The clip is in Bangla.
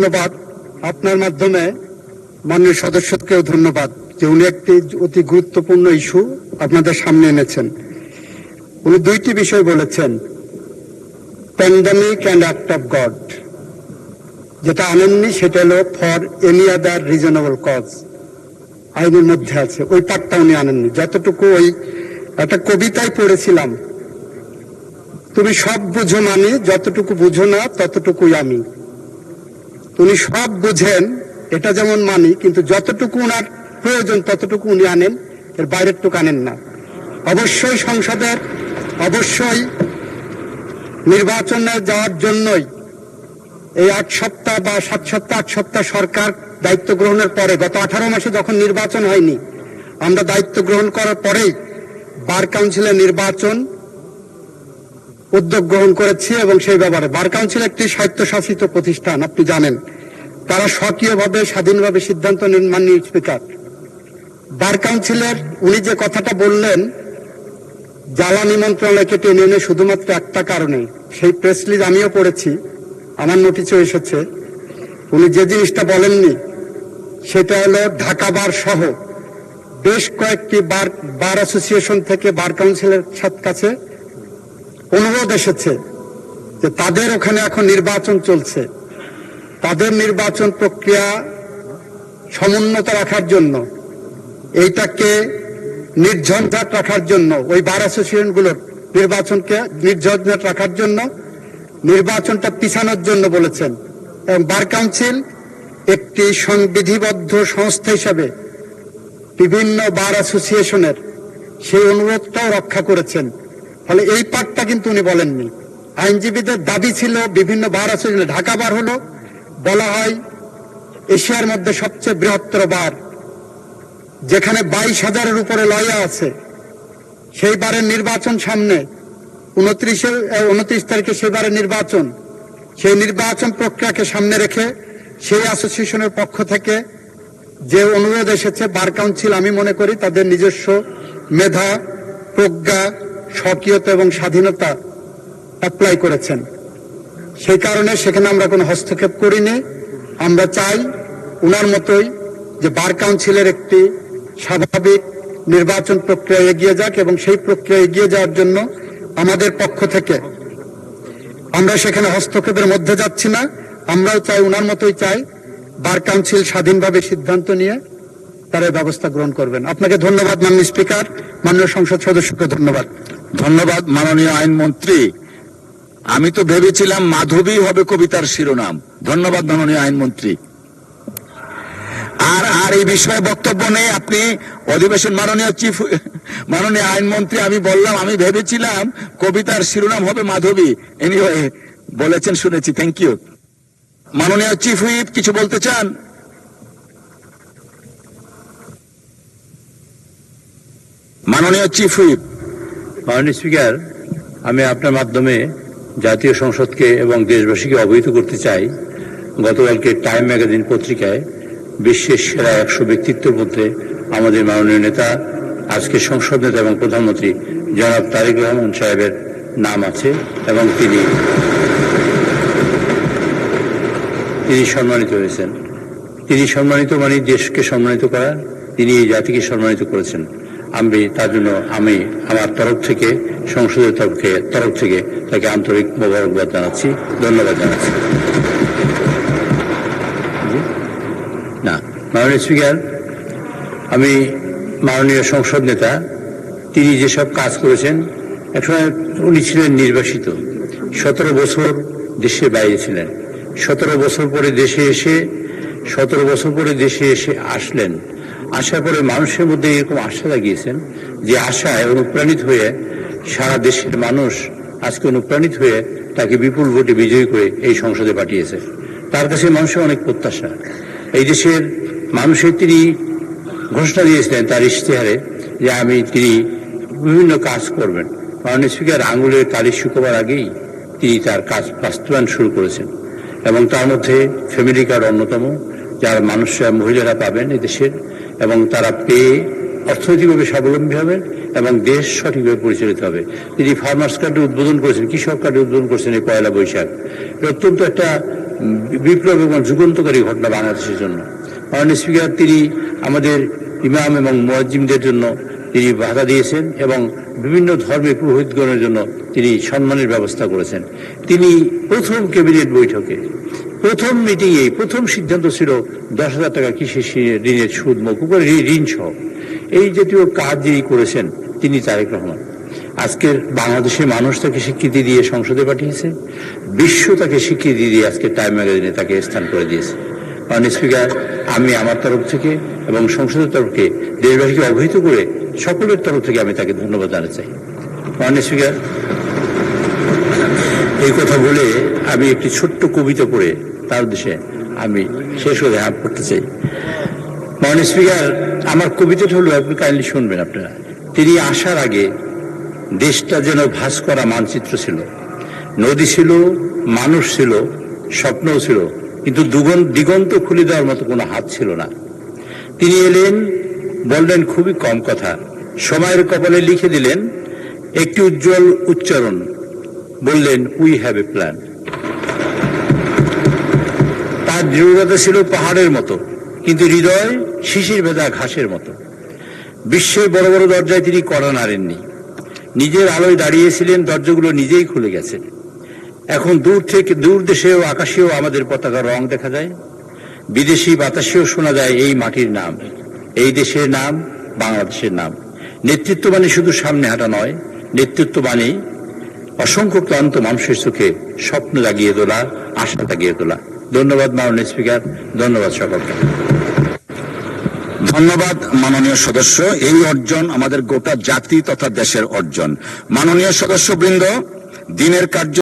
ধন্যবাদ। আপনার মাধ্যমে মাননীয় সদস্যকেও ধন্যবাদ যে উনি একটি অতি গুরুত্বপূর্ণ ইস্যু আপনাদের সামনে এনেছেন। উনি দুইটি বিষয় বলেছেন, pandemic and act of God. যেটা আনেননি সেটা হলো for any other reasonable cause, আইনের মধ্যে আছে, ওই পার্টটা উনি আনেননি। যতটুকু ওই একটা কবিতায় পড়েছিলাম, তুমি সব বুঝো মানি, যতটুকু বুঝো না ততটুকুই আমি। উনি সব বুঝেন, এটা যেমন মানি, কিন্তু যতটুকু উনার প্রয়োজন ততটুকু উনি আনেন, এর বাইরের টুকু আনেন না। অবশ্যই সংসদের, অবশ্যই নির্বাচনে যাওয়ার জন্যই এই 8 সপ্তাহ বা 7 সপ্তাহ 8 সপ্তাহ সরকার দায়িত্ব গ্রহণের পরে, গত 18 মাসে যখন নির্বাচন হয়নি, আমরা দায়িত্ব গ্রহণ করার পরেই বার কাউন্সিলের নির্বাচন উদ্যোগ গ্রহণ করেছি। এবং সেই ব্যাপারে বার কাউন্সিল একটি স্বায়ত্তশাসিত প্রতিষ্ঠান, আপনি জানেন, তারা স্বকীয়ভাবে স্বাধীনভাবে সিদ্ধান্ত নেন। মাননীয় স্পিকার, বার কাউন্সিলের উনি যে কথাটা বললেন, জ্বালানি মন্ত্রণালয়কে টেনে এনে শুধুমাত্র একটা কারণে, সেই প্রেস রিলিজ আমিও পড়েছি, আমার নোটিশেও এসেছে, উনি যে জিনিসটা বলেননি সেটা হলো ঢাকা বার সহ বেশ কয়েকটি বার অ্যাসোসিয়েশন থেকে বার কাউন্সিলের কাছে অনুরোধ এসেছে যে তাদের ওখানে এখন নির্বাচন চলছে, তাদের নির্বাচন প্রক্রিয়া সমুন্নত রাখার জন্য, এইটাকে নির্ঝঞ্ঝাট রাখার জন্য, ওই বার অ্যাসোসিয়েশনগুলোর নির্বাচনকে নির্ঝঞ্ঝাট রাখার জন্য, নির্বাচনটা পিছানোর জন্য বলেছেন। এবং বার কাউন্সিল একটি সংবিধিবদ্ধ সংস্থা হিসাবে বিভিন্ন বার অ্যাসোসিয়েশনের সেই অনুরোধটাও রক্ষা করেছেন। ফলে এই পার্টটা কিন্তু উনি বলেননি। আইনজীবীদের দাবি ছিল বিভিন্ন বার অ্যাসোসিয়েশন, ঢাকা বার হলো বলা হয় এশিয়ার মধ্যে সবচেয়ে বৃহত্তর বার, যেখানে 22,000-এর উপরে লয়া আছে। সেই বারের নির্বাচন সামনে, 29 তারিখে সেই বারের নির্বাচন, সেই নির্বাচন প্রক্রিয়াকে সামনে রেখে সেই অ্যাসোসিয়েশনের পক্ষ থেকে যে অনুরোধ এসেছে, বার কাউন্সিল আমি মনে করি তাদের নিজস্ব মেধা, প্রজ্ঞা, স্বকীয়তা এবং স্বাধীনতা অ্যাপ্লাই করেছেন। সেই কারণে সেখানে আমরা কোনো হস্তক্ষেপ করিনি। আমরা চাই উনার মতোই যে বার কাউন্সিলের একটি স্বাভাবিক নির্বাচন প্রক্রিয়া এগিয়ে যাক, এবং সেই প্রক্রিয়া এগিয়ে যাওয়ার জন্য আমাদের পক্ষ থেকে আমরা সেখানে হস্তক্ষেপের মধ্যে যাচ্ছি না। আমরাও চাই, উনার মতোই চাই, বার কাউন্সিল স্বাধীনভাবে সিদ্ধান্ত নিয়ে তারা ব্যবস্থা গ্রহণ করবেন। আপনাকে ধন্যবাদ মাননীয় স্পিকার, মাননীয় সংসদ সদস্যকে ধন্যবাদ। ধন্যবাদ মাননীয় আইনমন্ত্রী। আমি তো ভেবেছিলাম মাধবী হবে কবিতার শিরোনাম। ধন্যবাদ মাননীয় আইনমন্ত্রী। আর এই বিষয়ে বক্তব্য নেই। আপনি অধিবেশন, মাননীয় আইনমন্ত্রী, আমি বললাম আমি ভেবেছিলাম কবিতার শিরোনাম হবে মাধবী। এনিওয়ে বলেছেন, শুনেছি, থ্যাংক ইউ। মাননীয় চিফ হুইপ কিছু বলতে চান? মাননীয় চিফ হুইপ। মাননীয় স্পিকার, আমি আপনার মাধ্যমে জাতীয় সংসদকে এবং দেশবাসীকে অবহিত করতে চাই, গতকালকে টাইম ম্যাগাজিন পত্রিকায় বিশ্বের সেরা 100 ব্যক্তিত্বের মধ্যে আমাদের মাননীয় নেতা, আজকে সংসদ নেতা এবং প্রধানমন্ত্রী জনাব তারেক রহমান সাহেবের নাম আছে, এবং তিনি সম্মানিত হয়েছেন। তিনি সম্মানিত মানে দেশকে সম্মানিত করা, তিনি এই জাতিকে সম্মানিত করেছেন। আমি তার জন্য আমার তরফ থেকে, সংসদের তরফ থেকে তাকে আন্তরিক মোবারকবাদ জানাচ্ছি, ধন্যবাদ জানাচ্ছি। মাননীয় স্পিকার, আমি মাননীয় সংসদ নেতা, তিনি যেসব কাজ করেছেন, একসময় উনি ছিলেন নির্বাসিত, 17 বছর দেশের বাইরে ছিলেন, 17 বছর পরে দেশে এসে আসলেন। আসার পরে মানুষের মধ্যে এরকম আশা লাগিয়েছেন, যে আশায় অনুপ্রাণিত হয়ে সারা দেশের মানুষ আজকে অনুপ্রাণিত হয়ে তাকে বিপুল ভোটে বিজয়ী করে এই সংসদে পাঠিয়েছে। তার কাছে মানুষের অনেক প্রত্যাশা। এই দেশের মানুষের তিনি ঘোষণা দিয়েছিলেন তার ইশতেহারে যে তিনি বিভিন্ন কাজ করবেন। মাননীয় স্পিকার, আঙুলের তালি শুকোবার আগেই তিনি তার কাজ বাস্তবায়ন শুরু করেছেন, এবং তার মধ্যে ফ্যামিলি কার্ড অন্যতম, যার মহিলারা পাবেন এদেশের, এবং তারা পেয়ে অর্থনৈতিকভাবে স্বাবলম্বী হবেন এবং দেশ সঠিকভাবে পরিচালিত হবে। তিনি ফার্মার্স কার্ডের উদ্বোধন করেছেন, কৃষক কার্ডের উদ্বোধন করেছেন এই 1 বৈশাখ। অত্যন্ত একটা বিপ্লব এবং যুগান্তকারী ঘটনা বাংলাদেশের জন্য। মাননীয় স্পিকার, তিনি আমাদের ইমাম এবং মুয়াজ্জিমদের জন্য তিনি বাধা দিয়েছেন এবং বিভিন্ন ধর্মের পুরোহিতগণের জন্য তিনি সম্মানের ব্যবস্থা করেছেন। তিনি প্রথম ক্যাবিনেট বৈঠকে প্রথম মিটিংয়ে প্রথম সিদ্ধান্ত ছিল 10,000 টাকা কৃষি ঋণের সুদ মকুব করে ঋণ সহ এই জাতীয় কাজ যিনি করেছেন তিনি তারেক রহমান। আজকের বাংলাদেশের মানুষ তাকে স্বীকৃতি দিয়ে সংসদে পাঠিয়েছে, বিশ্ব তাকে স্বীকৃতি দিয়ে আজকে টাইম ম্যাগাজিনে তাকে স্থান করে দিয়েছে। মাননীয় স্পিকার, আমি আমার তরফ থেকে এবং সংসদের তরফ থেকে দেশবাসীকে অবহিত করে সকলের তরফ থেকে আমি তাকে ধন্যবাদ জানাতে চাই। মাননীয় স্পিকার, এই কথা বলে আমি একটি ছোট্ট কবিতা পড়ে তার উদ্দেশ্যে আমি শেষ করে হাত করতে চাই। মাননীয় স্পিকার, আমার কবিতাটা হলো, আপনি কাইন্ডলি শুনবেন আপনারা। তিনি আসার আগে দেশটা যেন ভাস করা মানচিত্র ছিল, নদী ছিল, মানুষ ছিল, স্বপ্নও ছিল, কিন্তু দিগন্ত খুলে দেওয়ার মতো কোনো হাত ছিল না। তিনি এলেন, বললেন খুবই কম কথা, সময়ের কপালে লিখে দিলেন একটি উজ্জ্বল উচ্চারণ, বললেন উই হ্যাভ এ প্ল্যান। তার দৃঢ়তা ছিল পাহাড়ের মতো, কিন্তু হৃদয় শিশির ভেজা ঘাসের মতো। বিশ্বের বড় বড় দরজায় তিনি কড়া নাড়েননি, নিজের আলোয় দাঁড়িয়েছিলেন, দরজাগুলো নিজেই খুলে গেছে। এখন দূর দেশেও আকাশেও আমাদের পতাকার রং দেখা যায়, বিদেশি বাতাসেও শোনা যায় এই মাটির নাম, এই দেশের নাম, বাংলাদেশের নাম। নেতৃত্ব মানে শুধু সামনে হাঁটা নয়, নেতৃত্ব মানে অসংখ্য ক্লান্ত মানুষের চোখে স্বপ্ন জাগিয়ে তোলা, আশা জাগিয়ে তোলা। ধন্যবাদ মাননীয় স্পিকার, ধন্যবাদ সকলকে। ধন্যবাদ মাননীয় সদস্য। এই অর্জন আমাদের গোটা জাতি তথা দেশের অর্জন। মাননীয় সদস্যবৃন্দ, দিনের কার্য